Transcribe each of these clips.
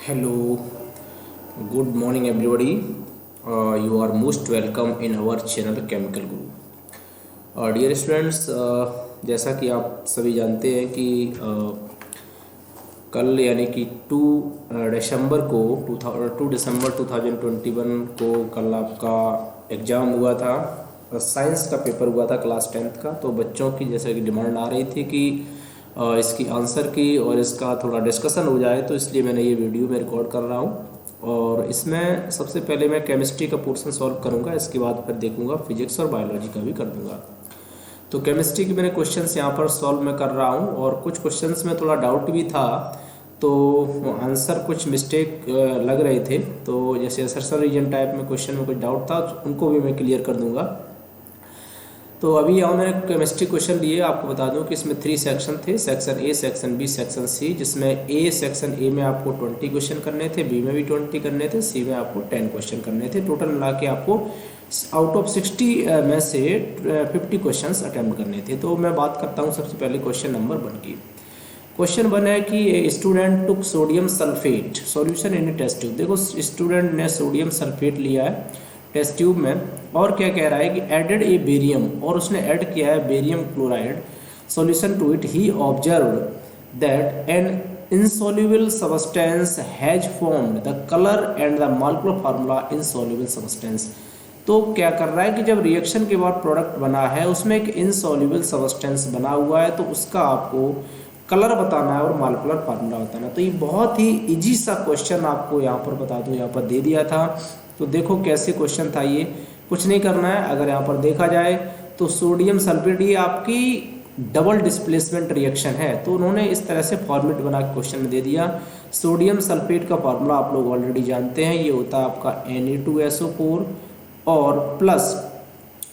Hello, good morning everybody. You are most welcome in our channel Chemical Guru. Dear students, जैसा कि आप सभी जानते हैं कि कल यानी कि 2 दिसंबर 2021 को कल आपका एग्ज़ाम हुआ था। साइंस का पेपर हुआ था क्लास 10th का। तो बच्चों की जैसे कि डिमांड आ रही थी कि इसकी आंसर की और इसका थोड़ा डिस्कशन हो जाए, तो इसलिए मैंने ये वीडियो में रिकॉर्ड कर रहा हूँ। और इसमें सबसे पहले मैं केमिस्ट्री का पोर्शन सॉल्व करूँगा, इसके बाद फिर देखूँगा फिजिक्स और बायोलॉजी का भी कर दूँगा। तो केमिस्ट्री के मैंने क्वेश्चंस यहाँ पर सॉल्व मैं कर रहा हूँ, और कुछ क्वेश्चंस में थोड़ा डाउट भी था, तो आंसर कुछ मिस्टेक लग रहे थे। तो जैसे असर्शन रीजन टाइप में क्वेश्चन में कुछ डाउट था, तो उनको भी मैं क्लियर कर दूँगा। तो अभी यहाँ मैंने केमिस्ट्री क्वेश्चन लिए, आपको बता दूं कि इसमें 3 सेक्शन थे, section A, section B, section C, जिसमें सेक्शन ए में आपको 20 क्वेश्चन करने थे, बी में भी 20 करने थे, सी में आपको 10 क्वेश्चन करने थे। टोटल मिला के आपको आउट ऑफ 60 में से 50 क्वेश्चन अटैम्प्ट करने थे। तो मैं बात करता हूँ सबसे पहले क्वेश्चन नंबर 1 की। क्वेश्चन 1 है कि student took sodium sulphate solution in test tube. देखो, स्टूडेंट ने सोडियम सल्फेट लिया है टेस्ट ट्यूब में, और क्या कह रहा है कि एडेड ए बेरियम, और उसने ऐड किया है barium chloride solution to it. He observed that an insoluble substance has formed the color and the molecular formula insoluble substance। तो क्या कर रहा है कि जब रिएक्शन के बाद प्रोडक्ट बना है, उसमें एक इनसॉल्युबल सब्सटेंस बना हुआ है, तो उसका आपको कलर बताना है और मॉलिक्यूलर फार्मूला बताना है। तो ये बहुत ही इजी सा क्वेश्चन आपको यहाँ पर बता दूँ, यहाँ पर दे दिया था। तो देखो कैसे क्वेश्चन था ये, कुछ नहीं करना है। अगर यहाँ पर देखा जाए तो सोडियम सल्फेट ये आपकी डबल डिस्प्लेसमेंट रिएक्शन है, तो उन्होंने इस तरह से फॉर्मेट बना के क्वेश्चन में दे दिया। सोडियम सल्फेट का फार्मूला आप लोग ऑलरेडी जानते हैं, ये होता है आपका Na2SO4 और प्लस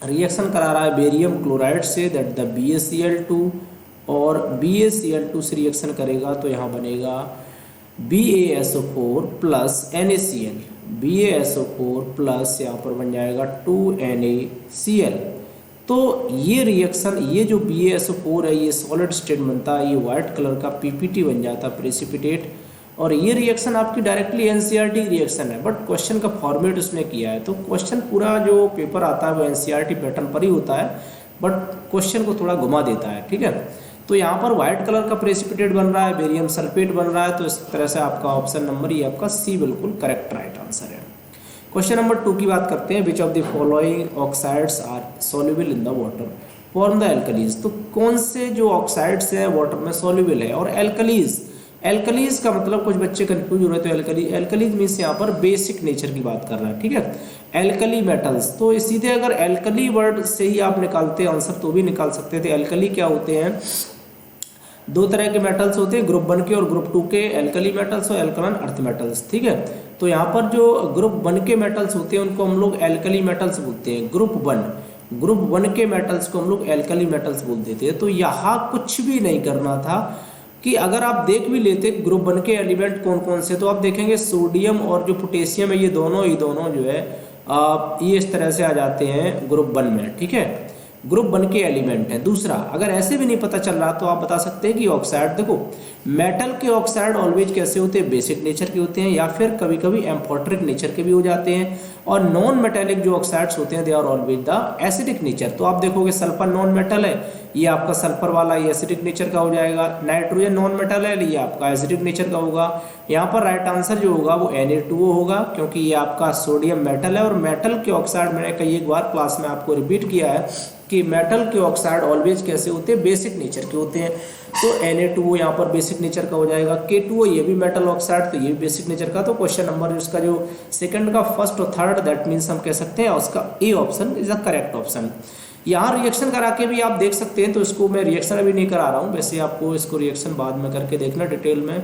रिएक्शन करा रहा है बेरियम क्लोराइड से, दैट द BaCl2, और BaCl2 से रिएक्शन करेगा तो यहाँ बनेगा BaSO4 plus NaCl, BaSO4 plus यहाँ पर बन जाएगा 2NaCl। तो ये रिएक्शन, ये जो BaSO4 है, ये सॉलिड स्टेट बनता है, ये वाइट कलर का PPT बन जाता है, प्रेसिपिटेट। और ये रिएक्शन आपकी डायरेक्टली NCERT रिएक्शन है, बट क्वेश्चन का फॉर्मेट उसने किया है। तो क्वेश्चन पूरा जो पेपर आता है वो NCERT पैटर्न पर ही होता है, बट क्वेश्चन को थोड़ा घुमा देता है, ठीक है। तो यहाँ पर व्हाइट कलर का प्रेसिपिटेट बन रहा है, बेरियम सल्फेट बन रहा है, तो इस तरह से आपका ऑप्शन नंबर ये आपका सी बिल्कुल करेक्ट राइट आंसर है। क्वेश्चन नंबर 2 की बात करते हैं। Which of the following oxides are soluble in the water form the alkalis. तो कौन से जो ऑक्साइड्स है वाटर में सॉल्युबल है, और एल्कलीज, एल्कलीज का मतलब कुछ बच्चे कंफ्यूज हो रहे थे। एल्कलीज, एल्कलीज मीन्स यहाँ पर बेसिक नेचर की बात कर रहा है, ठीक है। एल्कली मेटल्स, तो सीधे अगर एल्कली वर्ड से ही आप निकालते आंसर तो भी निकाल सकते थे। एल्कली क्या होते हैं, 2 तरह के मेटल्स होते हैं, ग्रुप 1 के और ग्रुप 2 के, एल्कली मेटल्स और एल्कलाइन अर्थ मेटल्स, ठीक है। तो यहाँ पर जो ग्रुप 1 के मेटल्स होते हैं उनको हम लोग एल्कली मेटल्स बोलते हैं। ग्रुप 1 के मेटल्स को हम लोग एल्कली मेटल्स बोल देते हैं। तो यहाँ कुछ भी नहीं करना था कि अगर आप देख भी लेते ग्रुप 1 के एलिमेंट कौन कौन से, तो आप देखेंगे सोडियम और जो पोटेशियम है, ये दोनों जो है ये इस तरह से आ जाते हैं ग्रुप 1 में, ठीक है। ग्रुप 1 के एलिमेंट है। दूसरा, अगर ऐसे भी नहीं पता चल रहा तो आप बता सकते हैं कि ऑक्साइड, देखो मेटल के ऑक्साइड ऑलवेज कैसे होते हैं, बेसिक नेचर के होते हैं, या फिर कभी कभी एम्फोटरिक नेचर के भी हो जाते हैं। और नॉन मेटेलिक जो ऑक्साइड्स होते हैं they are always the acidic nature. तो आप देखोगे सल्फर नॉन मेटल है, ये आपका सल्फर वाला ये एसिडिक नेचर का हो जाएगा। नाइट्रोजन नॉन मेटल है, ये आपका एसिडिक नेचर का होगा। यहाँ पर राइट आंसर जो होगा वो Na2O होगा, क्योंकि ये आपका सोडियम मेटल है। और मेटल के ऑक्साइड मैंने कई एक बार क्लास में आपको रिपीट किया है कि मेटल के ऑक्साइड ऑलवेज कैसे होते हैं, बेसिक नेचर के होते हैं। तो Na2O यहाँ पर बेसिक नेचर का हो जाएगा। K2O ये भी मेटल ऑक्साइड, तो ये भी बेसिक नेचर का। तो क्वेश्चन नंबर उसका जो सेकंड का फर्स्ट और थर्ड, दैट मीन्स हम कह सकते हैं उसका A option is the correct option. यहाँ रिएक्शन करा के भी आप देख सकते हैं, तो इसको मैं रिएक्शन अभी नहीं करा रहा हूँ, वैसे आपको इसको रिएक्शन बाद में करके देखना डिटेल में,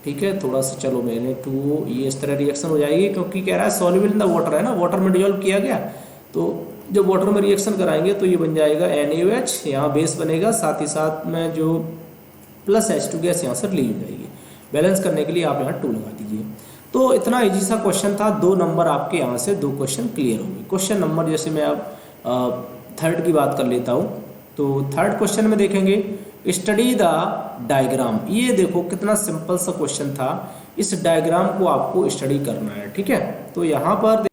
ठीक है। थोड़ा सा चलो, Na2O ये इस तरह रिएक्शन हो जाएगी, क्योंकि कह रहा है सॉल्युबल इन द वाटर है ना, वाटर में डिजोल्व किया गया। तो जब वाटर में रिएक्शन कराएंगे तो ये बन जाएगा NaOH, यहाँ बेस बनेगा, साथ ही साथ में जो प्लस H2 गैस यहाँ से रिलीज हो जाएगी। बैलेंस करने के लिए आप यहाँ 2 लगा दीजिए। तो इतना इजी सा क्वेश्चन था, 2 नंबर आपके यहाँ से 2 क्वेश्चन क्लियर होंगे। क्वेश्चन नंबर जैसे मैं अब थर्ड की बात कर लेता हूँ। तो थर्ड क्वेश्चन में देखेंगे, स्टडी द डायग्राम। ये देखो कितना सिंपल सा क्वेश्चन था इस डायग्राम को आपको स्टडी करना है, ठीक है। तो यहाँ पर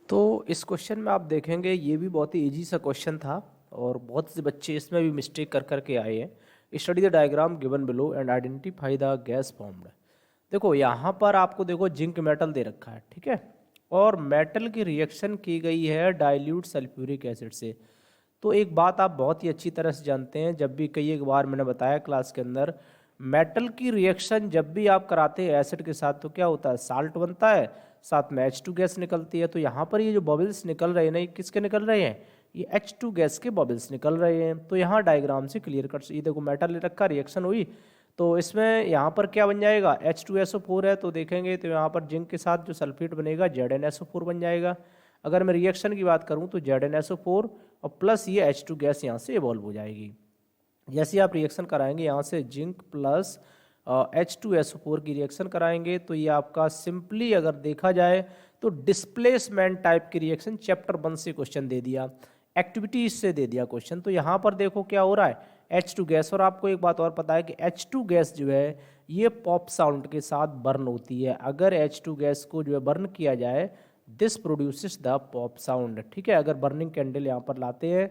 तो इस क्वेश्चन में आप देखेंगे ये भी बहुत ही इजी सा क्वेश्चन था और बहुत से बच्चे इसमें भी मिस्टेक कर करके आए हैं। Study the diagram given below and identify the gas formed. देखो यहाँ पर आपको देखो जिंक मेटल दे रखा है, ठीक है, और मेटल की रिएक्शन की गई है डाइल्यूट सल्फ्यूरिक एसिड से। तो एक बात आप बहुत ही अच्छी तरह से जानते हैं, जब भी कई एक बार मैंने बताया क्लास के अंदर, मेटल की रिएक्शन जब भी आप कराते हैं एसिड के साथ तो क्या होता है, साल्ट बनता है, साथ में H2 गैस निकलती है। तो यहाँ पर ये जो बबल्स निकल रहे हैं ना, ये किसके निकल रहे हैं, ये H2 गैस के बबल्स निकल रहे हैं। तो यहाँ डायग्राम से क्लियर कट, ये देखो मेटल ले रखा, रिएक्शन हुई, तो इसमें यहाँ पर क्या बन जाएगा, H2SO4 है, तो देखेंगे तो यहाँ पर जिंक के साथ जो सल्फेट बनेगा ZnSO4 बन जाएगा। अगर मैं रिएक्शन की बात करूँ तो ZnSO4 और प्लस ये H2 गैस यहाँ से इवॉल्व हो जाएगी। जैसे आप रिएक्शन कराएंगे यहाँ से जिंक प्लस H2SO4 की रिएक्शन कराएंगे तो ये आपका सिंपली अगर देखा जाए तो डिस्प्लेसमेंट टाइप की रिएक्शन चैप्टर 1 से क्वेश्चन दे दिया, एक्टिविटीज से दे दिया क्वेश्चन। तो यहाँ पर देखो क्या हो रहा है, H2 गैस, और आपको एक बात और पता है कि H2 गैस जो है ये पॉप साउंड के साथ बर्न होती है। अगर H2 गैस को जो है बर्न किया जाए, this produces the pop sound, ठीक है। अगर बर्निंग कैंडल यहाँ पर लाते हैं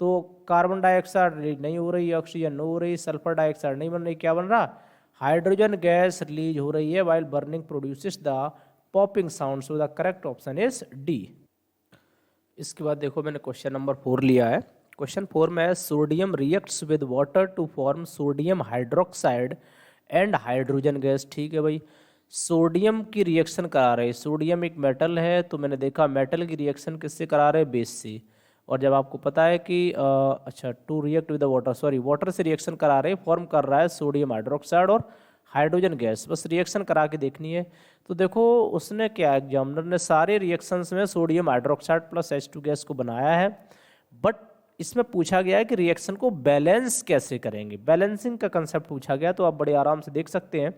तो कार्बन डाइऑक्साइड रिलीज नहीं हो रही, ऑक्सीजन नहीं हो रही, सल्फर डाइऑक्साइड नहीं बन रही, क्या बन रहा, हाइड्रोजन गैस रिलीज हो रही है, while burning produces the popping sound. So the correct option is D. इसके बाद देखो मैंने क्वेश्चन नंबर 4 लिया है। क्वेश्चन 4 में sodium reacts with water to form sodium hydroxide and hydrogen gas. ठीक है भाई, सोडियम की रिएक्शन करा रहे, सोडियम एक मेटल है, तो मैंने देखा मेटल की रिएक्शन किससे करा रहे, बेस से। और जब आपको पता है कि अच्छा to react with water, sorry water से रिएक्शन करा रहे, फॉर्म कर रहा है सोडियम हाइड्रोक्साइड और हाइड्रोजन गैस, बस रिएक्शन करा के देखनी है। तो देखो उसने क्या, एग्जामिनर ने सारे रिएक्शंस में sodium hydroxide plus H2 gas को बनाया है, बट इसमें पूछा गया है कि रिएक्शन को बैलेंस कैसे करेंगे, बैलेंसिंग का कंसेप्ट पूछा गया। तो आप बड़े आराम से देख सकते हैं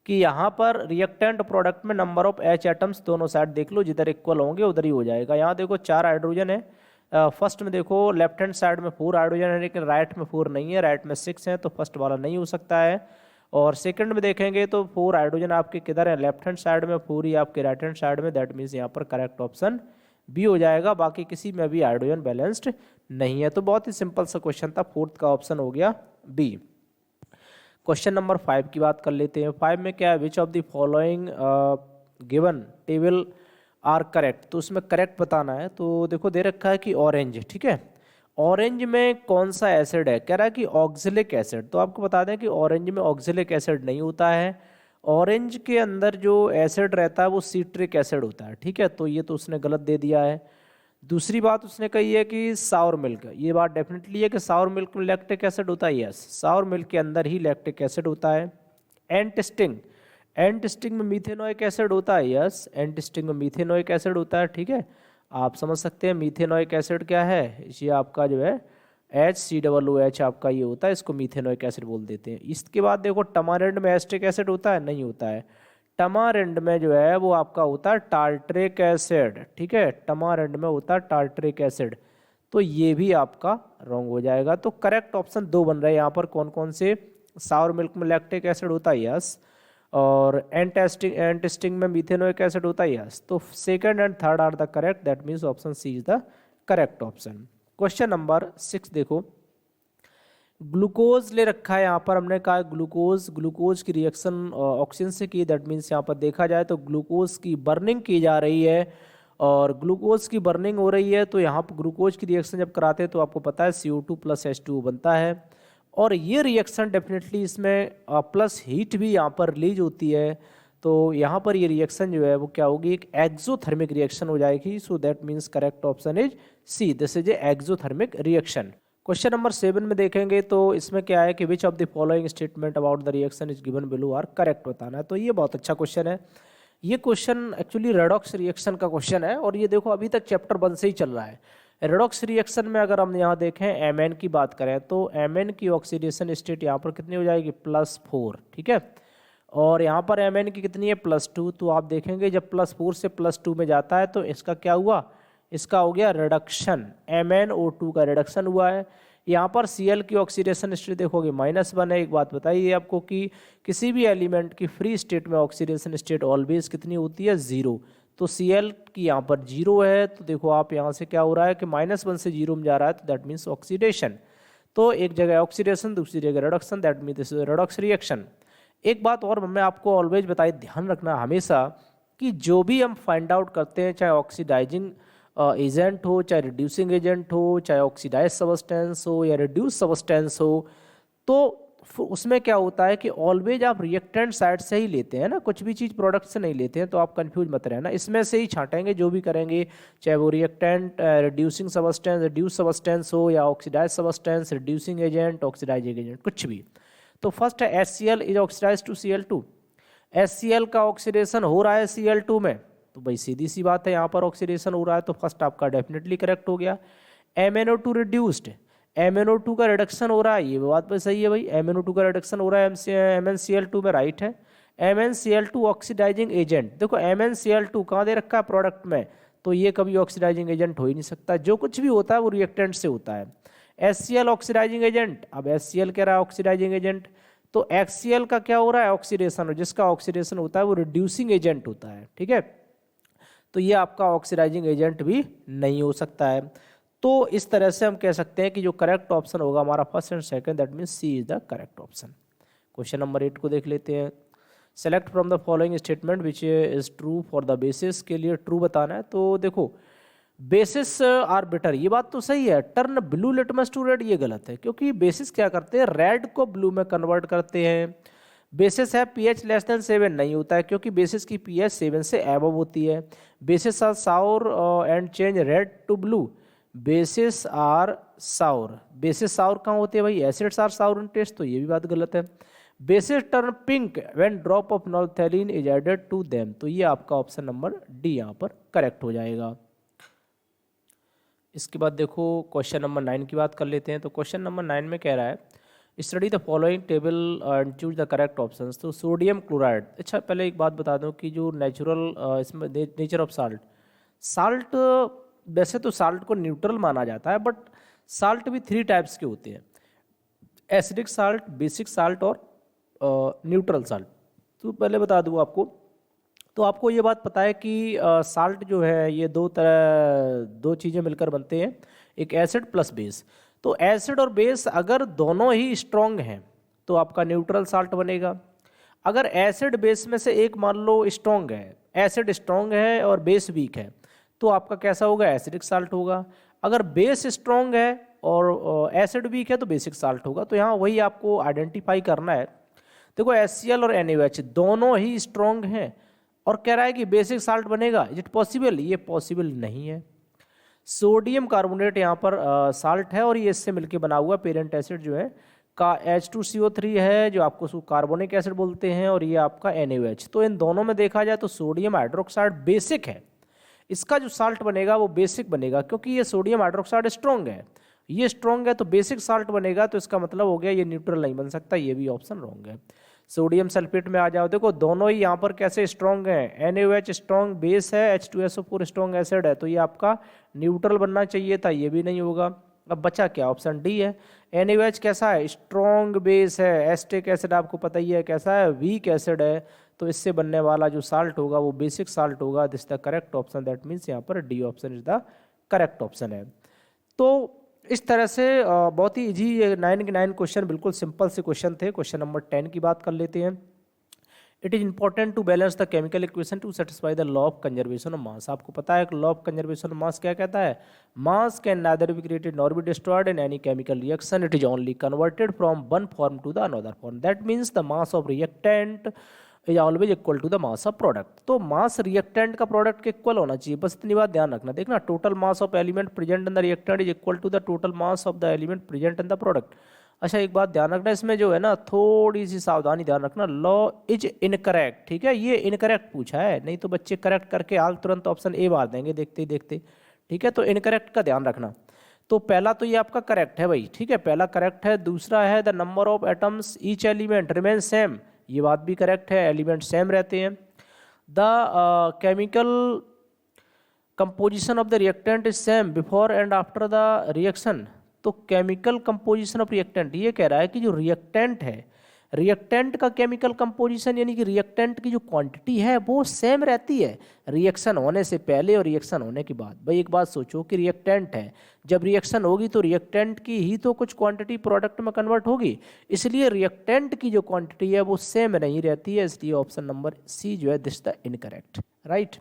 कि यहाँ पर रिएक्टेंट प्रोडक्ट में नंबर ऑफ H एटम्स दोनों साइड देख लो, जिधर इक्वल होंगे उधर ही हो जाएगा। यहाँ देखो 4 हाइड्रोजन है, फर्स्ट में देखो लेफ्ट हैंड साइड में 4 हाइड्रोजन है, लेकिन राइट में 4 नहीं है, राइट में 6 है, तो फर्स्ट वाला नहीं हो सकता है। और सेकंड में देखेंगे तो 4 हाइड्रोजन आपके किधर है, लेफ्ट हैंड साइड में, 4 ही आपके राइट हैंड साइड में, दैट मीन्स यहाँ पर करेक्ट ऑप्शन बी हो जाएगा। बाकी किसी में भी हाइड्रोजन बैलेंस्ड नहीं है। तो बहुत ही सिंपल सा क्वेश्चन था, फोर्थ का ऑप्शन हो गया बी। क्वेश्चन नंबर 5 की बात कर लेते हैं। 5 में क्या है, which of the following given table are correct. तो उसमें करेक्ट बताना है। तो देखो दे रखा है कि ऑरेंज, ठीक है, ऑरेंज में कौन सा एसिड है, कह रहा है कि ऑक्जेलिक एसिड। तो आपको बता दें कि ऑरेंज में ऑक्जेलिक एसिड नहीं होता है, ऑरेंज के अंदर जो एसिड रहता है वो सिट्रिक एसिड होता है, ठीक है। तो ये तो उसने गलत दे दिया है। दूसरी बात उसने कही है कि सावर मिल्क, ये बात डेफिनेटली है कि सावर मिल्क में लैक्टिक एसिड होता है, यस, सावर मिल्क के अंदर ही लैक्टिक एसिड होता है। एंटिस्टिंग, एंटिस्टिंग में मीथेनोइक एसिड होता है, यस, एंटिस्टिंग में मीथेनोइक एसिड होता है, ठीक है। आप समझ सकते हैं मीथेनोइक एसिड क्या है, ये आपका जो है HCOOH आपका ये होता है, इसको मीथेनोइक एसिड बोल देते हैं। इसके बाद देखो टमारेंड में एस्टिक एसिड होता है, नहीं होता है। टमारेंड में जो है वो आपका होता है टार्ट्रिक एसिड, ठीक है, टमारेंड में होता है टार्ट्रिक एसिड। तो ये भी आपका रॉन्ग हो जाएगा। तो करेक्ट ऑप्शन 2 बन रहा है यहाँ पर। कौन कौन से, सावर मिल्क में लैक्टिक एसिड होता है, यस, और एंटिस्टिंग में मीथेनोइक एसिड होता है, यस। तो second and third are the correct, that means option C is the correct option. Question number 6 देखो, ग्लूकोज ले रखा है यहाँ पर, हमने कहा ग्लूकोज की रिएक्शन ऑक्सीजन से की, दैट मीन्स यहाँ पर देखा जाए तो ग्लूकोज की बर्निंग की जा रही है, और ग्लूकोज की बर्निंग हो रही है। तो यहाँ पर ग्लूकोज की रिएक्शन जब कराते हैं तो आपको पता है CO2 प्लस H2O बनता है, और ये रिएक्शन डेफिनेटली इसमें प्लस हीट भी यहाँ पर रिलीज होती है। तो यहाँ पर ये रिएक्शन जो है वो क्या होगी, एक एक्सोथर्मिक रिएक्शन हो जाएगी। So that means correct option is C, this is a exothermic reaction. Question number 7 में देखेंगे तो इसमें क्या है कि which of the following statement about the reaction is given below are correct बताना है। तो ये बहुत अच्छा क्वेश्चन है। ये क्वेश्चन एक्चुअली रेडॉक्स रिएक्शन का क्वेश्चन है, और ये देखो अभी तक चैप्टर 1 से ही चल रहा है। रेडॉक्स रिएक्शन में अगर हम यहाँ देखें Mn की बात करें तो Mn की ऑक्सीडेशन स्टेट यहाँ पर कितनी हो जाएगी, +4, ठीक है, और यहाँ पर Mn की कितनी है, +2। तो आप देखेंगे जब +4 से +2 में जाता है तो इसका क्या हुआ, इसका हो गया रिडक्शन, MnO2 का रिडक्शन हुआ है। यहाँ पर Cl की ऑक्सीडेशन स्टेट देखोगे -1 है। एक बात बताइए आपको कि किसी भी एलिमेंट की फ्री स्टेट में ऑक्सीडेशन स्टेट ऑलवेज कितनी होती है, 0। तो Cl की यहाँ पर 0 है, तो देखो आप यहाँ से क्या हो रहा है कि -1 से 0 में जा रहा है, तो दैट मीन्स ऑक्सीडेशन। तो एक जगह ऑक्सीडेशन, दूसरी जगह reduction, that means Redux reaction. एक बात और मैं आपको ऑलवेज बताई, ध्यान रखना हमेशा कि जो भी हम फाइंड आउट करते हैं, चाहे ऑक्सीडाइजिंग एजेंट हो, चाहे रिड्यूसिंग एजेंट हो, चाहे ऑक्सीडाइज सब्सटेंस हो या रिड्यूस सब्सटेंस हो, तो उसमें क्या होता है कि ऑलवेज आप रिएक्टेंट साइड से ही लेते हैं ना, कुछ भी चीज़ प्रोडक्ट से नहीं लेते हैं। तो आप कंफ्यूज मत रहना, इसमें से ही छांटेंगे जो भी करेंगे, चाहे वो reactant reducing substance, reduce substance हो, या oxidise substance, reducing agent, oxidising agent, कुछ भी। तो फर्स्ट है HCl is oxidise to Cl2। HCl का ऑक्सीडेशन हो रहा है Cl2 में, तो भाई सीधी सी बात है यहाँ पर ऑक्सीडेशन हो रहा है, तो फर्स्ट आपका डेफिनेटली करेक्ट हो गया। MnO2 रिड्यूस्ड, MnO2 का रिडक्शन हो रहा है, ये बात भी सही है भाई, MnO2 का रिडक्शन हो रहा है MnCl2 में, राइट है। MnCl2 ऑक्सीडाइजिंग एजेंट, देखो MnCl2 कहाँ दे रखा है, प्रोडक्ट में, तो ये कभी ऑक्सीडाइजिंग एजेंट हो ही नहीं सकता। जो कुछ भी होता है वो रिएक्टेंट से होता है। HCl ऑक्सीडाइजिंग एजेंट, अब HCl कह रहा है ऑक्सीडाइजिंग एजेंट, तो HCl का क्या हो रहा है, ऑक्सीडेशन, और जिसका ऑक्सीडेशन होता है वो रिड्यूसिंग एजेंट होता है, ठीक है। तो ये आपका ऑक्सीडाइजिंग एजेंट भी नहीं हो सकता है। तो इस तरह से हम कह सकते हैं कि जो करेक्ट ऑप्शन होगा हमारा first and second, that means C is the correct option. Question number 8 को देख लेते हैं। Select from the following statement which is true for the basis, के लिए ट्रू बताना है। तो देखो बेसिस आर बेटर, ये बात तो सही है। Turn blue litmus to red, ये गलत है, क्योंकि बेसिस क्या करते हैं, रेड को ब्लू में कन्वर्ट करते हैं। बेसिस है pH लेस देन 7, नहीं होता है, क्योंकि बेसिस की pH 7 से एबव होती है। Bases are sour and change red to blue, bases are sour, bases sour कहाँ होते हैं भाई, acids are sour in taste, तो ये भी बात गलत है। Bases turn pink when drop of phenolphthalein is added to them, तो ये आपका ऑप्शन नंबर डी यहाँ पर करेक्ट हो जाएगा। इसके बाद देखो क्वेश्चन नंबर 9 की बात कर लेते हैं। तो क्वेश्चन नंबर 9 में कह रहा है study the following table and choose the correct options. तो सोडियम क्लोराइड, अच्छा पहले एक बात बता दूं कि जो नेचुरल इसमें नेचर ऑफ साल्ट, साल्ट वैसे तो साल्ट को न्यूट्रल माना जाता है, बट साल्ट भी 3 टाइप्स के होते हैं, एसिडिक साल्ट, बेसिक साल्ट और न्यूट्रल साल्ट। तो पहले बता दूं आपको, तो आपको ये बात पता है कि साल्ट जो है ये दो चीज़ें मिलकर बनते हैं, एक एसिड प्लस बेस। तो एसिड और बेस अगर दोनों ही स्ट्रॉन्ग हैं तो आपका न्यूट्रल साल्ट बनेगा। अगर एसिड बेस में से एक मान लो स्ट्रॉन्ग है, एसिड स्ट्रॉन्ग है और बेस वीक है, तो आपका कैसा होगा, एसिडिक साल्ट होगा। अगर बेस स्ट्रॉन्ग है और एसिड वीक है तो बेसिक साल्ट होगा। तो यहाँ वही आपको आइडेंटिफाई करना है। देखो HCl और NaOH दोनों ही स्ट्रॉन्ग हैं और कह रहा है कि बेसिक साल्ट बनेगा, इज इट पॉसिबल, ये पॉसिबल नहीं है। सोडियम कार्बोनेट यहाँ पर साल्ट है और ये इससे मिलके बना हुआ पेरेंट एसिड जो है का H2CO3 है, जो आपको उसको कार्बोनिक एसिड बोलते हैं, और ये आपका NaOH। तो इन दोनों में देखा जाए तो सोडियम हाइड्रोक्साइड बेसिक है, इसका जो साल्ट बनेगा वो बेसिक बनेगा, क्योंकि ये सोडियम हाइड्रोक्साइड स्ट्रॉन्ग है, ये स्ट्रॉन्ग है तो बेसिक साल्ट बनेगा। तो इसका मतलब हो गया ये न्यूट्रल नहीं बन सकता, ये भी ऑप्शन रॉन्ग है। सोडियम सल्फेट में आ जाओ, देखो दोनों ही यहाँ पर कैसे स्ट्रॉन्ग हैं, NaOH स्ट्रॉन्ग बेस है, H2SO4 स्ट्रॉन्ग एसिड है, तो ये आपका न्यूट्रल बनना चाहिए था, ये भी नहीं होगा। अब बचा क्या, ऑप्शन डी है। NaOH कैसा है, स्ट्रॉन्ग बेस है, एस्टिक एसिड आपको पता ही है कैसा है, वीक एसिड है, तो इससे बनने वाला जो साल्ट होगा वो बेसिक साल्ट होगा। This the correct option, that means यहाँ पर D option is the correct option है। तो इस तरह से बहुत ही इजी 9 के 9 क्वेश्चन, बिल्कुल सिंपल से क्वेश्चन थे। क्वेश्चन नंबर 10 की बात कर लेते हैं। It is important to balance the chemical equation to satisfy the law of conservation of mass. आपको पता है कि law of conservation of mass क्या कहता है, mass can neither be created nor be destroyed in any chemical reaction, it is only converted from one form to the another form, that means the mass of reactant is always equal to the mass of product. तो मास reactant का product के equal होना चाहिए, बस इतनी बात ध्यान रखना। देखना, total mass of element present in the reactant is equal to the total mass of the element present in the product. अच्छा एक बात ध्यान रखना, इसमें जो है ना थोड़ी सी सावधानी ध्यान रखना, लॉ इज इनकरेक्ट, ठीक है, ये इनकरेक्ट पूछा है, नहीं तो बच्चे करेक्ट करके हाल तुरंत ऑप्शन ए मार देंगे देखते ही देखते, ठीक है। तो इनकरेक्ट का ध्यान रखना। तो पहला तो ये आपका करेक्ट है भाई, ठीक है, पहला करेक्ट है। दूसरा है the number of atoms each element remain same, ये बात भी करेक्ट है, एलिमेंट सेम रहते हैं। The chemical composition of the reactant is same before and after the reaction, तो केमिकल कंपोजिशन ऑफ रिएक्टेंट, ये कह रहा है कि जो रिएक्टेंट है, रिएक्टेंट का केमिकल कंपोजिशन यानी कि रिएक्टेंट की जो क्वांटिटी है वो सेम रहती है रिएक्शन होने से पहले और रिएक्शन होने के बाद। भाई एक बात सोचो कि रिएक्टेंट है, जब रिएक्शन होगी तो रिएक्टेंट की ही तो कुछ क्वांटिटी प्रोडक्ट में कन्वर्ट होगी, इसलिए रिएक्टेंट की जो क्वांटिटी है वो सेम नहीं रहती है, इसलिए ऑप्शन नंबर सी जो है दिस द इनकरेक्ट, राइट।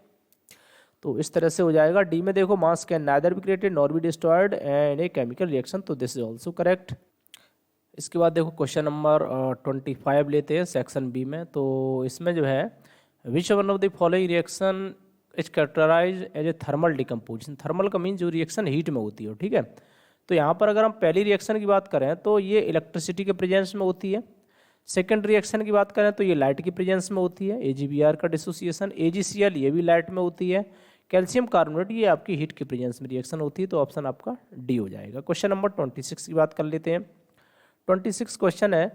तो इस तरह से हो जाएगा। डी में देखो मास can neither be created nor be destroyed and a chemical reaction, तो दिस इज ऑल्सो करेक्ट। इसके बाद देखो क्वेश्चन नंबर 25 लेते हैं सेक्शन बी में। तो इसमें जो है which one of the following reaction is characterise as a thermal decomposition. Thermal का मीन जो रिएक्शन हीट में होती है, ठीक है। तो यहाँ पर अगर हम पहली रिएक्शन की बात करें तो ये इलेक्ट्रिसिटी के प्रेजेंस में होती है। सेकेंड रिएक्शन की बात करें तो ये लाइट की प्रेजेंस में होती है, AgBr का डिसोसिएशन। AgCl ये भी लाइट में होती है। कैल्शियम कार्बोनेट ये आपकी हीट की प्रेजेंस में रिएक्शन होती है, तो ऑप्शन आपका डी हो जाएगा। क्वेश्चन नंबर 26 की बात कर लेते हैं। 26 क्वेश्चन है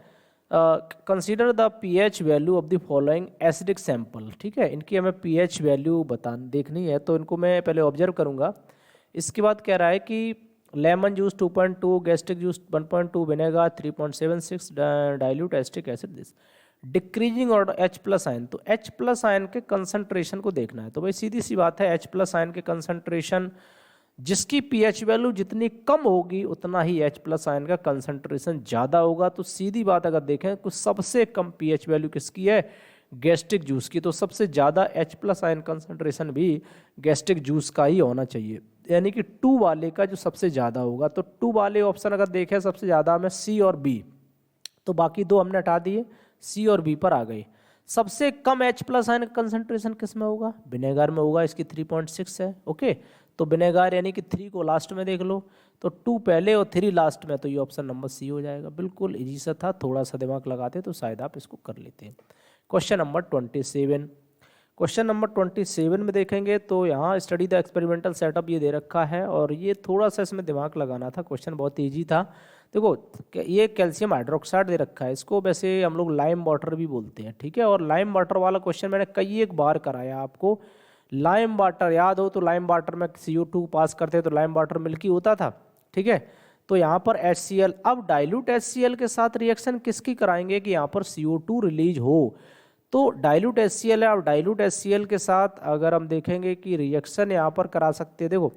consider the pH value of the following acidic sample, ठीक है। इनकी हमें pH वैल्यू देखनी है, तो इनको मैं पहले ऑब्जर्व करूंगा। इसके बाद कह रहा है कि lemon juice 2.2, gastric juice 1.2, vinegar 3.76, dilute acetic acid this decreasing और H+ आयन। तो H+ आयन के कंसंट्रेशन को देखना है। तो भाई सीधी सी बात है, H+ आयन के कंसंट्रेशन जिसकी pH वैल्यू जितनी कम होगी उतना ही H+ आयन का कंसंट्रेशन ज़्यादा होगा। तो सीधी बात अगर देखें तो सबसे कम pH वैल्यू किसकी है, गैस्ट्रिक जूस की। तो सबसे ज़्यादा H+ आयन कंसंट्रेशन भी गैस्ट्रिक जूस का ही होना चाहिए, यानी कि 2 वाले का जो सबसे ज़्यादा होगा। तो 2 वाले ऑप्शन अगर देखें सबसे ज़्यादा हमें C और B, तो बाकी 2 हमने हटा दिए, C और B पर आ गए। सबसे कम H+ आयन कंसंट्रेशन किस में होगा, विनेगर में होगा, इसकी 3.6 है, ओके। तो विनेगर यानी कि 3 को लास्ट में देख लो, तो 2 पहले और 3 लास्ट में, तो ये ऑप्शन नंबर सी हो जाएगा। बिल्कुल इजी सा था, थोड़ा सा दिमाग लगाते तो शायद आप इसको कर लेते हैं। क्वेश्चन नंबर 27, क्वेश्चन नंबर 27 में देखेंगे तो यहाँ स्टडी द एक्सपेरिमेंटल सेटअप ये दे रखा है, और ये थोड़ा सा इसमें दिमाग लगाना था, क्वेश्चन बहुत ईजी था। देखो ये कैल्शियम हाइड्रोक्साइड दे रखा है, इसको वैसे हम लोग लाइम वाटर भी बोलते हैं, ठीक है। और लाइम वाटर वाला क्वेश्चन मैंने कई एक बार कराया आपको। लाइम वाटर याद हो तो लाइम वाटर में CO2 पास करते तो लाइम वाटर मिल्की होता था, ठीक है। तो यहाँ पर HCl, अब डाइल्यूट HCl के साथ रिएक्शन किसकी कराएंगे कि यहाँ पर CO2 रिलीज हो, तो डाइल्यूट HCl है। अब डाइल्यूट HCl के साथ अगर हम देखेंगे कि रिएक्शन यहाँ पर करा सकते हैं, देखो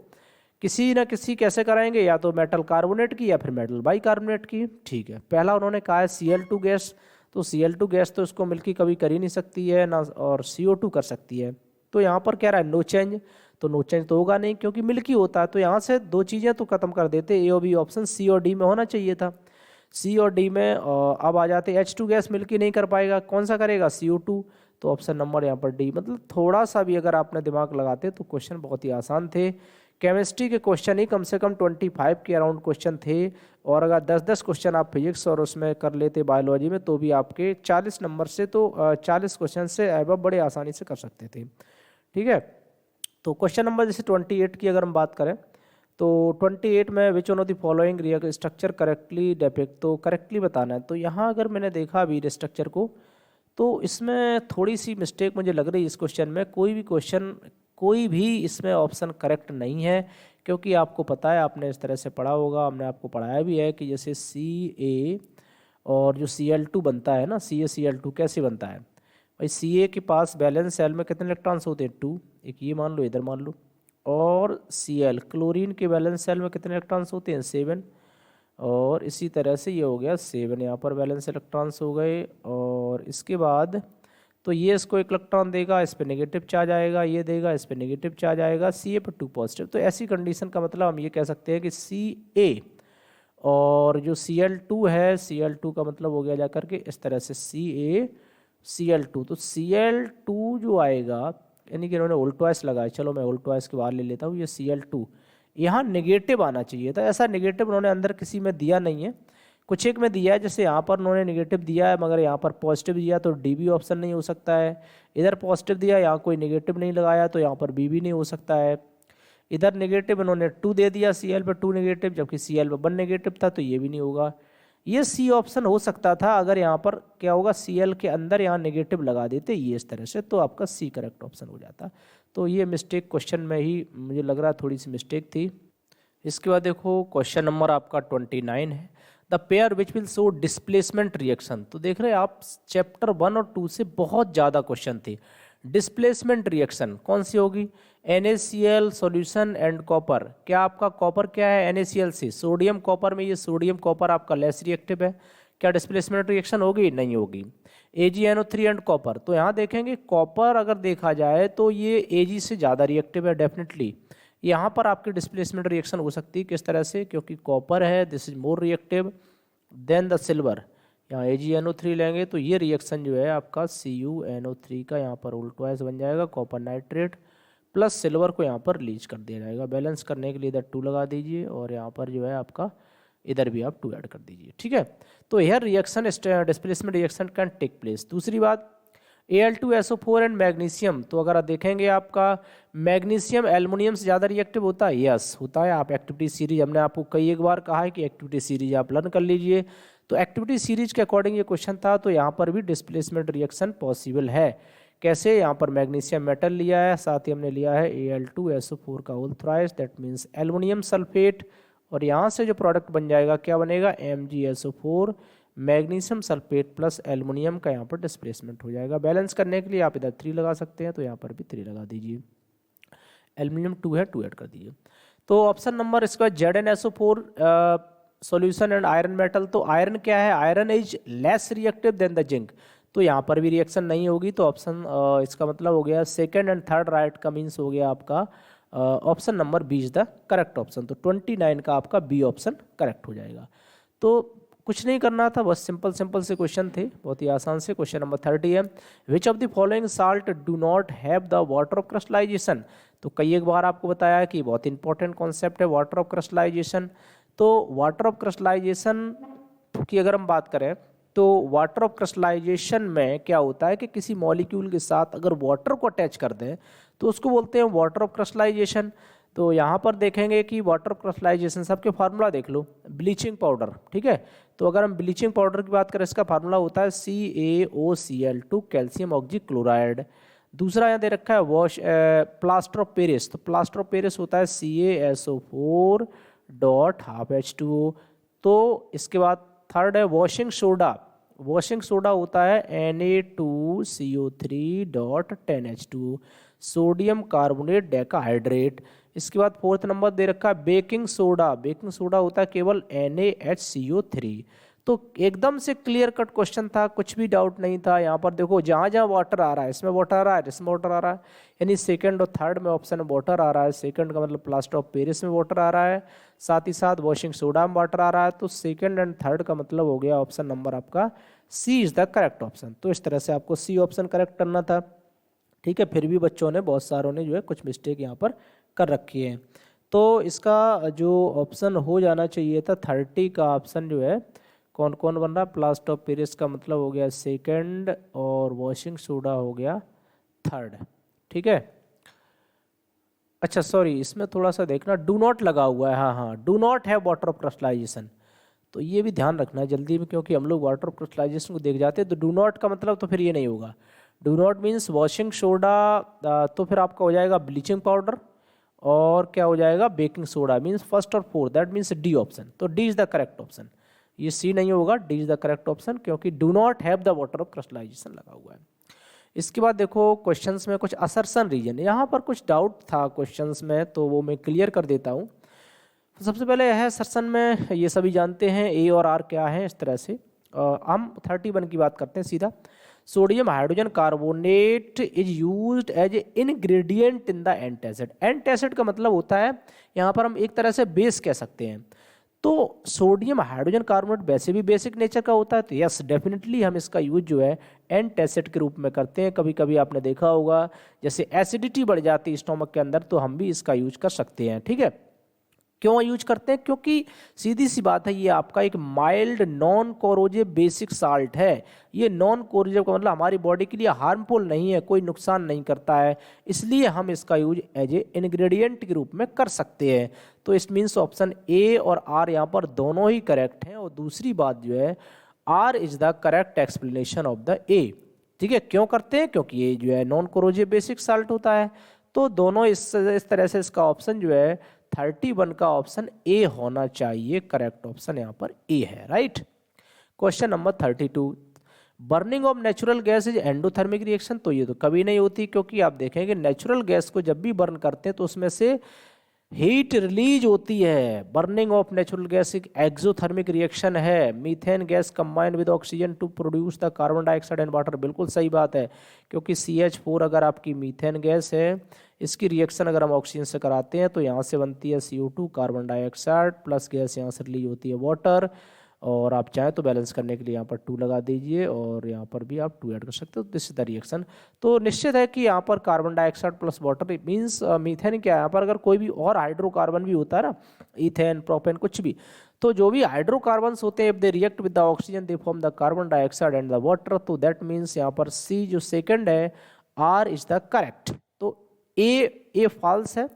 किसी न किसी कैसे कराएंगे, या तो मेटल कार्बोनेट की या फिर मेटल बाइकार्बोनेट की, ठीक है। पहला उन्होंने कहा है Cl2 गैस, तो Cl2 गैस तो इसको मिल्की कभी कर ही नहीं सकती है ना, और CO2 कर सकती है। तो यहाँ पर कह रहा है नो चेंज, तो नो चेंज तो होगा नहीं क्योंकि मिल्की होता है। तो यहाँ से 2 चीज़ें तो खत्म कर देते, ए और बी ऑप्शन, C और D में होना चाहिए था। C और D में अब आ जाते, H2 गैस मिल्की नहीं कर पाएगा, कौन सा करेगा, CO2। तो ऑप्शन नंबर यहाँ पर D, मतलब थोड़ा सा भी अगर आपने दिमाग लगाते तो क्वेश्चन बहुत ही आसान थे। केमिस्ट्री के क्वेश्चन ही कम से कम 25 के अराउंड क्वेश्चन थे, और अगर 10-10 क्वेश्चन आप फिजिक्स और उसमें कर लेते बायोलॉजी में तो भी आपके 40 नंबर से, तो 40 क्वेश्चन से अब बड़े आसानी से कर सकते थे, ठीक है। तो क्वेश्चन नंबर जैसे 28 की अगर हम बात करें तो 28 में विच one of the following structure correctly depict, तो करेक्टली बताना है। तो यहाँ अगर मैंने देखा अभी स्ट्रक्चर को, तो इसमें थोड़ी सी मिस्टेक मुझे लग रही है इस क्वेश्चन में। कोई भी इसमें ऑप्शन करेक्ट नहीं है, क्योंकि आपको पता है, आपने इस तरह से पढ़ा होगा, हमने आपको पढ़ाया भी है कि जैसे Ca और जो Cl2 बनता है ना, CaCl2 कैसे बनता है भाई, Ca के पास बैलेंस सेल में कितने इलेक्ट्रॉन्स होते हैं, 2, एक ये मान लो, इधर मान लो। और Cl क्लोरीन के बैलेंस सेल में कितने इलेक्ट्रॉन्स होते हैं, 7, और इसी तरह से ये हो गया 7 यहाँ पर बैलेंस इलेक्ट्रॉन्स हो गए। और इसके बाद तो ये इसको 1 इलेक्ट्रॉन देगा, इस पर नेगेटिव चार्ज आएगा, ये देगा, इस पर नेगेटिव चार्ज आएगा, Ca पर 2 पॉजिटिव। तो ऐसी कंडीशन का मतलब हम ये कह सकते हैं कि Ca और जो Cl2 है, Cl2 का मतलब हो गया जाकर के इस तरह से CaCl2। तो Cl2 जो आएगा, यानी कि इन्होंने उल्टवाइस लगाया, चलो मैं उल्टवाइस के बाहर ले लेता हूँ, ये Cl2 यहाँ नेगेटिव आना चाहिए था। ऐसा नेगेटिव उन्होंने अंदर किसी में दिया नहीं है, कुछ एक में दिया है, जैसे यहाँ पर उन्होंने नेगेटिव दिया है मगर यहाँ पर पॉजिटिव दिया, तो डी भी ऑप्शन नहीं हो सकता है। इधर पॉजिटिव दिया, यहाँ कोई नेगेटिव नहीं लगाया, तो यहाँ पर बी भी नहीं हो सकता है। इधर नेगेटिव इन्होंने 2 दे दिया, Cl पर 2 नेगेटिव, जबकि Cl पर 1 नेगेटिव था, तो ये भी नहीं होगा। ये सी ऑप्शन हो सकता था अगर यहाँ पर क्या होगा, Cl के अंदर यहाँ नेगेटिव लगा देते ये इस तरह से, तो आपका सी करेक्ट ऑप्शन हो जाता। तो ये मिस्टेक क्वेश्चन में ही मुझे लग रहा है थोड़ी सी मिस्टेक थी, इसके बाद देखो क्वेश्चन नंबर आपका 29 है, the pair which will show displacement reaction. तो देख रहे हैं आप चैप्टर 1 और 2 से बहुत ज़्यादा क्वेश्चन थे। डिस्प्लेसमेंट रिएक्शन कौन सी होगी? NaCl solution and copper. क्या आपका कॉपर क्या है NaCl से? सोडियम कॉपर में ये सोडियम कॉपर आपका लेस रिएक्टिव है, क्या डिस्प्लेसमेंट रिएक्शन होगी? नहीं होगी। AgNO3 एंड कॉपर, तो यहाँ देखेंगे कॉपर अगर देखा जाए तो ये Ag से ज़्यादा रिएक्टिव है डेफिनेटली। यहाँ पर आपकी डिस्प्लेसमेंट रिएक्शन हो सकती है किस तरह से, क्योंकि कॉपर है this is more reactive than the silver. यहाँ AgNO3 लेंगे तो ये रिएक्शन जो है आपका CuNO3 का यहाँ पर उल्टवाइज बन जाएगा, कॉपर नाइट्रेट प्लस सिल्वर को यहाँ पर रिलीज कर दिया जाएगा। बैलेंस करने के लिए इधर 2 लगा दीजिए और यहाँ पर जो है आपका इधर भी आप 2 ऐड कर दीजिए, ठीक है। तो here reaction displacement reaction can take place. दूसरी बात Al2SO4 एंड मैग्नीशियम, तो अगर आप देखेंगे आपका मैग्नीशियम एल्युमिनियम से ज़्यादा रिएक्टिव होता है, यस होता है। आप एक्टिविटी सीरीज, हमने आपको कई एक बार कहा है कि एक्टिविटी सीरीज आप लर्न कर लीजिए, तो एक्टिविटी सीरीज के अकॉर्डिंग ये क्वेश्चन था, तो यहाँ पर भी डिस्प्लेसमेंट रिएक्शन पॉसिबल है। कैसे? यहाँ पर मैग्नीशियम मेटल लिया है, साथ ही हमने लिया है Al2SO4 का whole thrice, that means aluminium sulphate, और यहाँ से जो प्रोडक्ट बन जाएगा क्या बनेगा? MgSO4 magnesium sulphate plus aluminium का यहाँ पर डिस्प्लेसमेंट हो जाएगा। बैलेंस करने के लिए आप इधर 3 लगा सकते हैं, तो यहाँ पर भी 3 लगा दीजिए। एल्युमिनियम 2 है, 2 ऐड कर दीजिए। तो ऑप्शन नंबर इसका ZnSO4 solution and iron metal, तो आयरन क्या है? Iron is less reactive than the zinc, तो यहाँ पर भी रिएक्शन नहीं होगी। तो ऑप्शन इसका मतलब हो गया सेकेंड एंड थर्ड राइट का मीन्स हो गया आपका option number B is the correct option. तो 29 का आपका बी ऑप्शन करेक्ट हो जाएगा। तो कुछ नहीं करना था, बस सिंपल सिंपल से क्वेश्चन थे, बहुत ही आसान से। क्वेश्चन नंबर 30 है, which of the following salt do not have the water of crystallisation. तो कई एक बार आपको बताया कि बहुत इंपॉर्टेंट कॉन्सेप्ट है वाटर ऑफ क्रिस्टलाइजेशन। तो वाटर ऑफ क्रिस्टलाइजेशन की अगर हम बात करें तो वाटर ऑफ क्रिस्टलाइजेशन में क्या होता है कि किसी मॉलिक्यूल के साथ अगर वाटर को अटैच कर दें तो उसको बोलते हैं वाटर ऑफ क्रिस्टलाइजेशन। तो यहाँ पर देखेंगे कि वाटर ऑफ क्रिस्टलाइजेशन, सबके फार्मूला देख लो, ब्लीचिंग पाउडर, ठीक है। तो अगर हम ब्लीचिंग पाउडर की बात करें, इसका फार्मूला होता है CaOCl2 कैल्शियम ऑक्सीक्लोराइड। दूसरा यहाँ दे रखा है वॉश प्लास्टर ऑफ पेरिस, तो प्लास्टर ऑफ पेरिस होता है CaSO4 डॉट हाफ H2O। तो इसके बाद थर्ड है वॉशिंग सोडा, वॉशिंग सोडा होता है Na2CO3 dot 10H2O, sodium carbonate decahydrate. इसके बाद फोर्थ नंबर दे रखा है बेकिंग सोडा, बेकिंग सोडा होता है केवल NaHCO3। तो एकदम से क्लियर कट क्वेश्चन था, कुछ भी डाउट नहीं था। यहाँ पर देखो जहाँ जहाँ वाटर आ रहा है, इसमें वाटर आ रहा है, इसमें वाटर आ रहा है, यानी सेकंड और थर्ड में ऑप्शन में वाटर आ रहा है। सेकंड का मतलब प्लास्टर ऑफ पेरिस में वाटर आ रहा है, साथ ही साथ वॉशिंग सोडा में वाटर आ रहा है। तो सेकंड एंड थर्ड का मतलब हो गया ऑप्शन नंबर आपका सी इज द करेक्ट ऑप्शन। तो इस तरह से आपको सी ऑप्शन करेक्ट करना था, ठीक है। फिर भी बच्चों ने, बहुत सारों ने जो है कुछ मिस्टेक यहाँ पर कर रखी है। तो इसका जो ऑप्शन हो जाना चाहिए था 30 का ऑप्शन जो है कौन कौन बन रहा? प्लास्टर ऑफ पेरिस का मतलब हो गया सेकंड और वॉशिंग सोडा हो गया थर्ड, ठीक है। अच्छा सॉरी, इसमें थोड़ा सा देखना, डू नॉट लगा हुआ है, हाँ हाँ, do not have water of crystallisation, तो ये भी ध्यान रखना है जल्दी में, क्योंकि हम लोग वाटर ऑफ क्रिस्टलाइजेशन को देख जाते हैं। तो डू नॉट का मतलब तो फिर ये नहीं होगा, do not means washing soda, तो फिर आपका हो जाएगा ब्लीचिंग पाउडर, और क्या हो जाएगा? बेकिंग सोडा मीन्स फर्स्ट और fourth, that means D option. तो D is the correct option, ये सी नहीं होगा, D is the correct option, क्योंकि do not have the water of crystallisation लगा हुआ है। इसके बाद देखो क्वेश्चंस में कुछ असर्शन रीजन, यहाँ पर कुछ डाउट था क्वेश्चंस में, तो वो मैं क्लियर कर देता हूँ। सबसे पहले है असर्शन में, ये सभी जानते हैं ए और आर क्या है, इस तरह से हम 31 की बात करते हैं सीधा। Sodium hydrogen carbonate is used as a ingredient in the antacid. Antacid का मतलब होता है यहाँ पर हम एक तरह से बेस कह सकते हैं। तो सोडियम हाइड्रोजन कार्बोनेट वैसे भी बेसिक नेचर का होता है, तो यस डेफिनेटली हम इसका यूज जो है एंटासिड के रूप में करते हैं। कभी कभी आपने देखा होगा जैसे एसिडिटी बढ़ जाती है स्टोमक के अंदर, तो हम भी इसका यूज कर सकते हैं, ठीक है। क्यों यूज करते हैं? क्योंकि सीधी सी बात है, ये आपका एक mild non corrosive basic salt है। ये नॉन कोरोजिव का मतलब हमारी बॉडी के लिए हार्मफुल नहीं है, कोई नुकसान नहीं करता है, इसलिए हम इसका यूज एज ए इंग्रेडिएंट के रूप में कर सकते हैं। तो इट मीन्स ऑप्शन ए और आर यहाँ पर दोनों ही करेक्ट हैं। और दूसरी बात जो है, R is the correct explanation of the A, ठीक है। क्यों करते हैं? क्योंकि ये जो है नॉन कोरोजिव बेसिक साल्ट होता है। तो दोनों इस तरह से इसका ऑप्शन जो है 31 का ऑप्शन ए होना चाहिए। करेक्ट ऑप्शन यहाँ पर ए है, right. Question number 32, burning of natural gas is endothermic reaction. तो ये तो कभी नहीं होती, क्योंकि आप देखेंगे नेचुरल गैस को जब भी बर्न करते हैं तो उसमें से हीट रिलीज होती है। बर्निंग ऑफ नेचुरल गैस एक एक्सोथर्मिक रिएक्शन है। Methane gas combine with oxygen to produce the carbon dioxide and water. बिल्कुल सही बात है, क्योंकि CH4 अगर आपकी मीथेन गैस है, इसकी रिएक्शन अगर हम ऑक्सीजन से कराते हैं तो यहाँ से बनती है CO2 carbon dioxide plus gas, यहाँ से रिलीज होती है वाटर। और आप चाहें तो बैलेंस करने के लिए यहाँ पर 2 लगा दीजिए और यहाँ पर भी आप 2 ऐड कर सकते हो। This is the reaction. तो निश्चित है कि यहाँ पर carbon dioxide plus water means methane क्या है, यहाँ पर अगर कोई भी और हाइड्रोकार्बन भी होता है ना, इथेन, प्रोपेन, कुछ भी, तो जो भी हाइड्रोकार्बन्स होते हैं if they react with the oxygen they form the carbon dioxide and the water. तो दैट मीन्स यहाँ पर सी जो सेकंड है, आर इज द करेक्ट। तो ए फॉल्स है,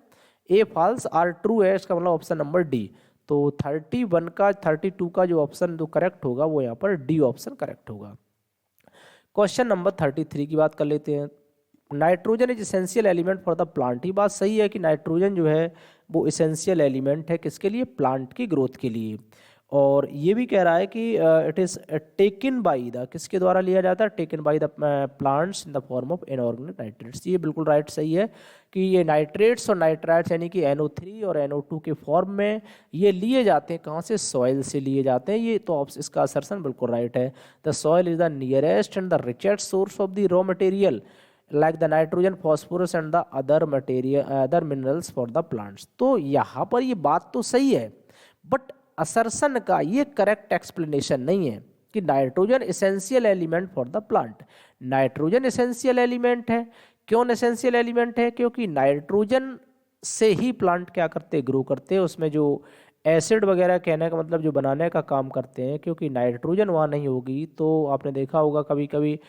ए फॉल्स, आर ट्रू है, इसका मतलब ऑप्शन नंबर डी। तो 31 का 32 का जो ऑप्शन जो करेक्ट होगा वो यहाँ पर डी ऑप्शन करेक्ट होगा। क्वेश्चन नंबर 33 की बात कर लेते हैं। Nitrogen is essential element for the plant. ये बात सही है कि नाइट्रोजन जो है वो इसेंशियल एलिमेंट है, किसके लिए, प्लांट की ग्रोथ के लिए। और ये भी कह रहा है कि it is taken by the, किसके द्वारा लिया जाता है, taken by the plants in the form of inorganic nitrates. ये बिल्कुल राइट सही है कि ये नाइट्रेट्स और नाइट्राइट्स यानी कि NO3 और NO2 के फॉर्म में ये लिए जाते हैं। कहाँ से, सॉइल से लिए जाते हैं। ये तो इसका असर्शन बिल्कुल राइट है। The soil is the nearest and the richest source of the raw material like the nitrogen, phosphorus and the other minerals for the plants. तो यहाँ पर ये बात तो सही है, बट असर्शन का ये करेक्ट एक्सप्लेनेशन नहीं है कि nitrogen essential element for the plant. Nitrogen essential element है। क्यों एसेंशियल एलिमेंट है, क्योंकि नाइट्रोजन से ही प्लांट क्या करते, ग्रो करते हैं। उसमें जो एसिड वगैरह, कहने का मतलब जो बनाने का काम करते हैं, क्योंकि नाइट्रोजन वहाँ नहीं होगी तो आपने देखा होगा कभी कभी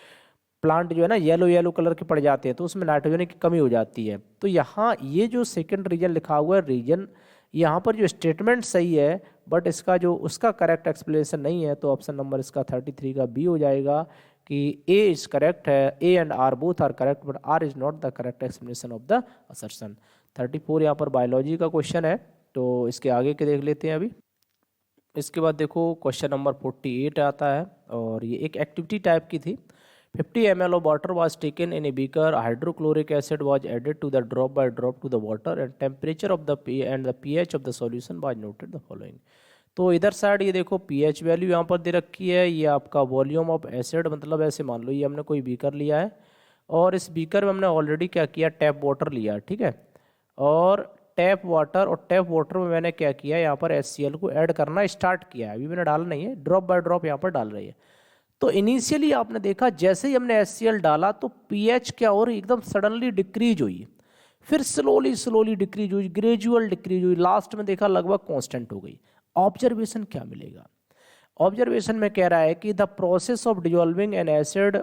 प्लांट जो है ना येलो येलो कलर के पड़ जाते हैं, तो उसमें नाइट्रोजन की कमी हो जाती है। तो यहाँ ये जो सेकंड रीजन लिखा हुआ है, रीजन यहाँ पर जो स्टेटमेंट सही है, बट इसका जो उसका करेक्ट एक्सप्लेनेशन नहीं है। तो ऑप्शन नंबर इसका 33 का बी हो जाएगा कि ए इज करेक्ट है। A and R both are correct, but R is not the correct explanation of the assertion. 34 यहाँ पर बायोलॉजी का क्वेश्चन है, तो इसके आगे के देख लेते हैं अभी। इसके बाद देखो क्वेश्चन नंबर 48 आता है, और ये एक एक्टिविटी टाइप की थी। 50 ml of water was taken in a beaker. Hydrochloric acid was added to the drop by drop to the water, and temperature of the pH of the solution was noted the following. तो इधर side ये देखो pH value यहाँ पर दे रखी है। ये आपका वॉल्यूम ऑफ एसिड, मतलब ऐसे मान लो ये हमने कोई बीकर लिया है और इस बीकर में हमने ऑलरेडी क्या किया, टैप वाटर लिया, ठीक है। और टैप वाटर में मैंने क्या किया, यहाँ पर HCl को ऐड करना स्टार्ट किया है। अभी मैंने डाला नहीं है, ड्रॉप बाय ड्रॉप यहाँ पर डाल रही है। तो इनिशियली आपने देखा जैसे ही हमने HCl डाला तो pH क्या हो रही, एकदम सडनली डिक्रीज हुई, फिर स्लोली डिक्रीज हुई, ग्रेजुअल डिक्रीज हुई, लास्ट में देखा लगभग कांस्टेंट हो गई। ऑब्जर्वेशन क्या मिलेगा, ऑब्जर्वेशन में कह रहा है कि the process of dissolving N acid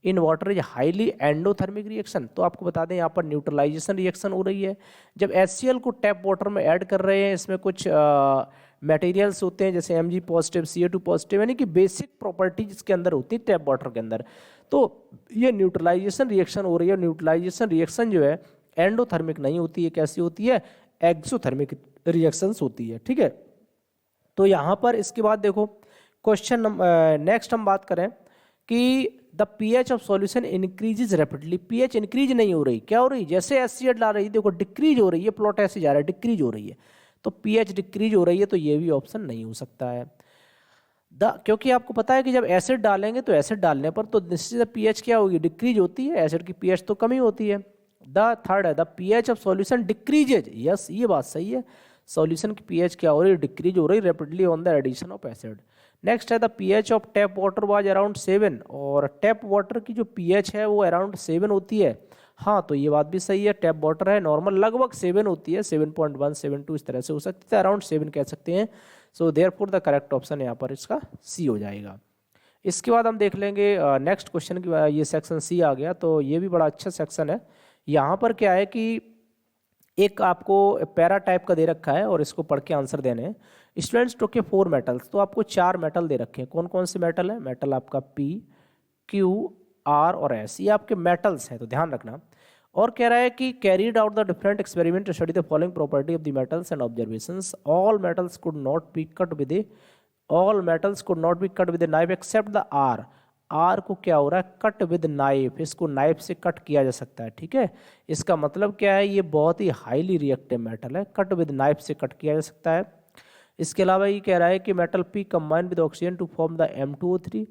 in water is highly endothermic reaction. तो आपको बता दें यहाँ पर न्यूट्रलाइजेशन रिएक्शन हो रही है। जब HCl को टैप वाटर में ऐड कर रहे हैं, इसमें कुछ मटेरियल्स होते हैं जैसे Mg पॉजिटिव, Ca2 पॉजिटिव, यानी कि बेसिक प्रॉपर्टीज इसके अंदर होती है टैप वाटर के अंदर। तो ये न्यूट्रलाइजेशन रिएक्शन हो रही है। न्यूट्रलाइजेशन रिएक्शन जो है एंडोथर्मिक नहीं होती है, कैसी होती है, एक्सोथर्मिक रिएक्शंस होती है, ठीक है। तो यहाँ पर इसके बाद देखो क्वेश्चन नेक्स्ट हम बात करें कि the pH of solution increases rapidly. pH increase नहीं हो रही, क्या हो रही, जैसे HCl डाल रही, देखो डिक्रीज हो रही है, प्लॉट ऐसे जा रहा है, डिक्रीज हो रही है। तो pH डिक्रीज हो रही है, तो ये भी ऑप्शन नहीं हो सकता है। क्योंकि आपको पता है कि जब एसिड डालेंगे तो एसिड डालने पर तो निश्चित pH क्या होगी, डिक्रीज होती है, एसिड की pH तो कमी होती है। द थर्ड है the pH of solution decreases. Yes, ये बात सही है, सॉल्यूशन की pH क्या हो रही है, डिक्रीज हो रही है rapidly on the addition of acid. Next है the pH of tap water was around 7, और टैप वाटर की जो pH है वो अराउंड 7 होती है। हाँ, तो ये बात भी सही है, टैप वाटर है नॉर्मल लगभग 7 होती है, 7.1 7.2 इस तरह से हो सकती है, अराउंड 7 कह सकते हैं। So therefore the correct option यहाँ पर इसका सी हो जाएगा। इसके बाद हम देख लेंगे नेक्स्ट क्वेश्चन की, ये सेक्शन सी आ गया, तो ये भी बड़ा अच्छा सेक्शन है। यहाँ पर क्या है कि एक आपको पैरा टाइप का दे रखा है और इसको पढ़ के आंसर देने हैं। स्टूडेंट्स टोके 4 मेटल्स, तो आपको 4 मेटल दे रखे हैं। कौन कौन से मेटल है, मेटल आपका P, Q, R और S, ये आपके मेटल्स हैं, तो ध्यान रखना। और कह रहा है कि carried out the different experiment to study the following property of the metals and observations. All metals could not be cut with all metals could not be cut with knife except the R. R को क्या हो रहा है, cut with knife, इसको knife से cut किया जा सकता है। ठीक है, इसका मतलब क्या है, ये बहुत ही हाईली रिएक्टिव मेटल है, कट विद नाइफ से कट किया जा सकता है। इसके अलावा ये कह रहा है कि metal P combine with oxygen to form the M2O3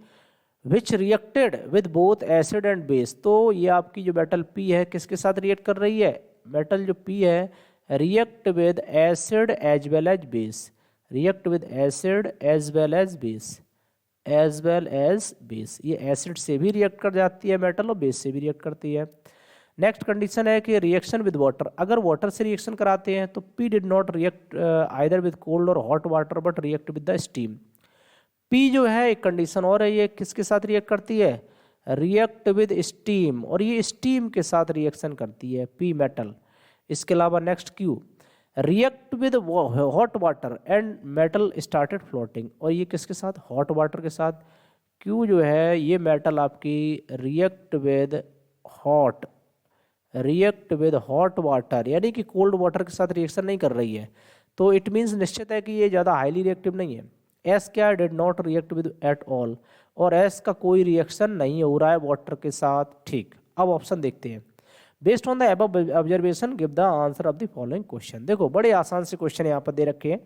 which reacted with both acid and base. तो ये आपकी जो मेटल पी है किसके साथ रिएक्ट कर रही है, मेटल जो पी है react with acid as well as base, react with acid as well as base, as well as base. ये एसिड से भी रिएक्ट कर जाती है मेटल और बेस से भी रिएक्ट करती है। नेक्स्ट कंडीशन है कि रिएक्शन विद वाटर, अगर वाटर से रिएक्शन कराते हैं तो P did not react either with cold or hot water but react with the steam. P जो है एक कंडीशन और है, ये किसके साथ रिएक्ट करती है, रिएक्ट विद स्टीम, और ये स्टीम के साथ रिएक्शन करती है पी मेटल। इसके अलावा next Q, react with hot water and metal started floating, और ये किसके साथ, हॉट वाटर के साथ। क्यू जो है ये मेटल आपकी react with hot, react with hot water यानी कि कोल्ड वाटर के साथ रिएक्शन नहीं कर रही है, तो इट मीन्स निश्चित है कि ये ज़्यादा हाईली रिएक्टिव नहीं है। एस क्या, did not react with at all, और एस का कोई रिएक्शन नहीं हो रहा है वाटर के साथ। ठीक, अब ऑप्शन देखते हैं। Based on the above observation give the answer of the following question. देखो बड़े आसान से क्वेश्चन यहाँ पर दे रखे हैं।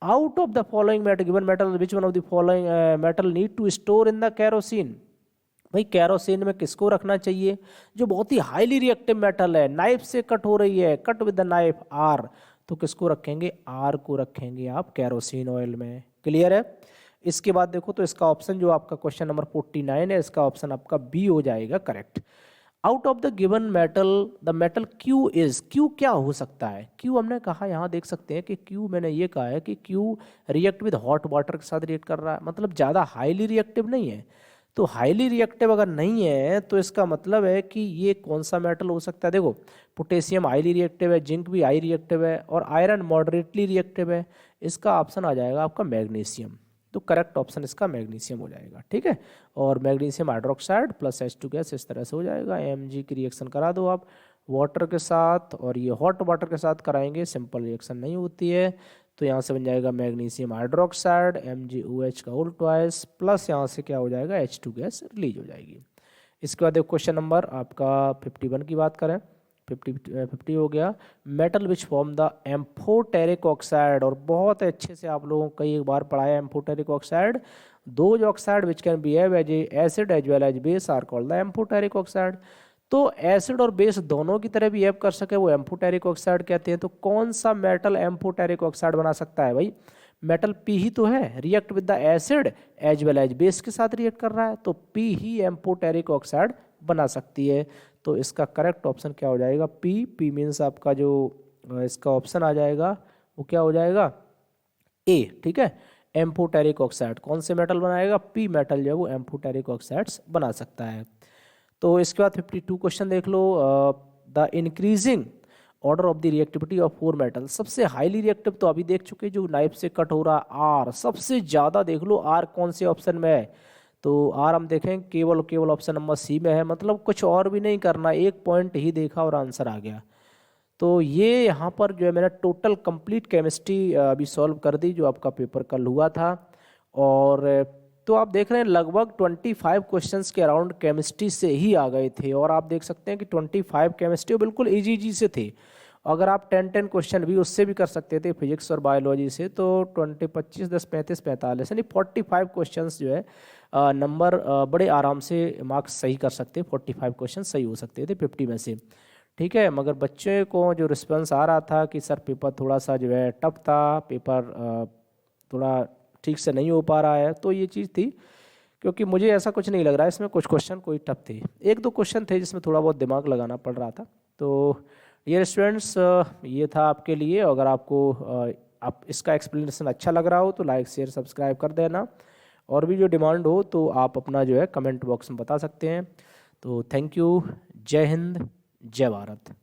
Out of the following metal given metal which one of the following metal need to store in the kerosene. भाई कैरोसिन में किसको रखना चाहिए, जो बहुत ही हाईली रिएक्टिव मेटल है, नाइफ से कट हो रही है, cut with the knife R, तो किसको रखेंगे, आर को रखेंगे आप कैरोसिन ऑयल में। क्लियर है। इसके बाद देखो तो इसका ऑप्शन जो आपका क्वेश्चन नंबर 49 है, इसका ऑप्शन आपका बी हो जाएगा correct. Out of the given metal the metal Q is, Q क्या हो सकता है, क्यू हमने कहा यहाँ देख सकते हैं कि क्यू, मैंने ये कहा है कि Q react with hot water के साथ रिएक्ट कर रहा है, मतलब ज़्यादा हाईली रिएक्टिव नहीं है। तो हाईली रिएक्टिव अगर नहीं है तो इसका मतलब है कि ये कौन सा मेटल हो सकता है। देखो पोटेशियम हाईली रिएक्टिव है, जिंक भी हाई रिएक्टिव है, और आयरन मॉडरेटली रिएक्टिव है। इसका ऑप्शन आ जाएगा आपका मैग्नीशियम, तो करेक्ट ऑप्शन इसका मैग्नीशियम हो जाएगा। ठीक है, और magnesium hydroxide plus H2 gas इस तरह से हो जाएगा। Mg की रिएक्शन करा दो आप वाटर के साथ, और ये हॉट वाटर के साथ कराएंगे, सिंपल रिएक्शन नहीं होती है, तो यहाँ से बन जाएगा मैग्नीशियम हाइड्रोक्साइड MgOH का होल ट्वाइस प्लस यहाँ से क्या हो जाएगा H2 गैस रिलीज हो जाएगी। इसके बाद देखो क्वेश्चन नंबर आपका 51 की बात करें, 50 हो गया। Metal which form the amphoteric oxide, और बहुत अच्छे से आप लोगों को कई बार पढ़ाया amphoteric oxide, those oxide which can behave as acid as well as base are called the amphoteric oxide. तो एसिड और बेस दोनों की तरह बिहेव कर सके वो एम्फोटेरिक ऑक्साइड कहते हैं। तो कौन सा मेटल एम्फोटेरिक ऑक्साइड बना सकता है, भाई मेटल पी ही तो है, react with the acid as well as base के साथ रिएक्ट कर रहा है, तो पी ही एम्फोटेरिक ऑक्साइड बना सकती है। तो इसका करेक्ट ऑप्शन क्या हो जाएगा, पी। पी मीन्स आपका जो इसका ऑप्शन आ जाएगा वो क्या हो जाएगा, ए। ठीक है, एम्फोटेरिक ऑक्साइड कौन से मेटल बनाएगा, पी मेटल जो है वो एम्फोटेरिक ऑक्साइड्स बना सकता है। तो इसके बाद 52 क्वेश्चन देख लो। The increasing order of the reactivity of 4 metal, सबसे हाईली रिएक्टिव तो अभी देख चुके जो नाइफ से कट हो रहा आर, सबसे ज़्यादा देख लो आर कौन से ऑप्शन में है, तो आर हम देखें केवल ऑप्शन नंबर सी में है, मतलब कुछ और भी नहीं करना, एक पॉइंट ही देखा और आंसर आ गया। तो ये यहाँ पर जो है मैंने टोटल कंप्लीट केमिस्ट्री अभी सॉल्व कर दी जो आपका पेपर कल हुआ था। और तो आप देख रहे हैं लगभग 25 क्वेश्चंस के अराउंड केमिस्ट्री से ही आ गए थे, और आप देख सकते हैं कि 25 केमिस्ट्री बिल्कुल इजी से थे। अगर आप 10 क्वेश्चन भी उससे भी कर सकते थे फिजिक्स और बायोलॉजी से, तो 20 25 10 35 45 यानी 45 क्वेश्चंस जो है नंबर बड़े आराम से मार्क्स सही कर सकते, 45 क्वेश्चन सही हो सकते थे 50 में से। ठीक है, मगर बच्चे को जो रिस्पॉन्स आ रहा था कि सर पेपर थोड़ा सा जो है टफ था, पेपर थोड़ा ठीक से नहीं हो पा रहा है, तो ये चीज़ थी। क्योंकि मुझे ऐसा कुछ नहीं लग रहा है इसमें कुछ क्वेश्चन कोई टफ थे, 1-2 क्वेश्चन थे जिसमें थोड़ा बहुत दिमाग लगाना पड़ रहा था। तो ये स्टूडेंट्स ये था आपके लिए। अगर आपको आप इसका एक्सप्लेनेशन अच्छा लग रहा हो तो लाइक शेयर सब्सक्राइब कर देना, और भी जो डिमांड हो तो आप अपना जो है कमेंट बॉक्स में बता सकते हैं। तो थैंक यू, जय हिंद, जय भारत।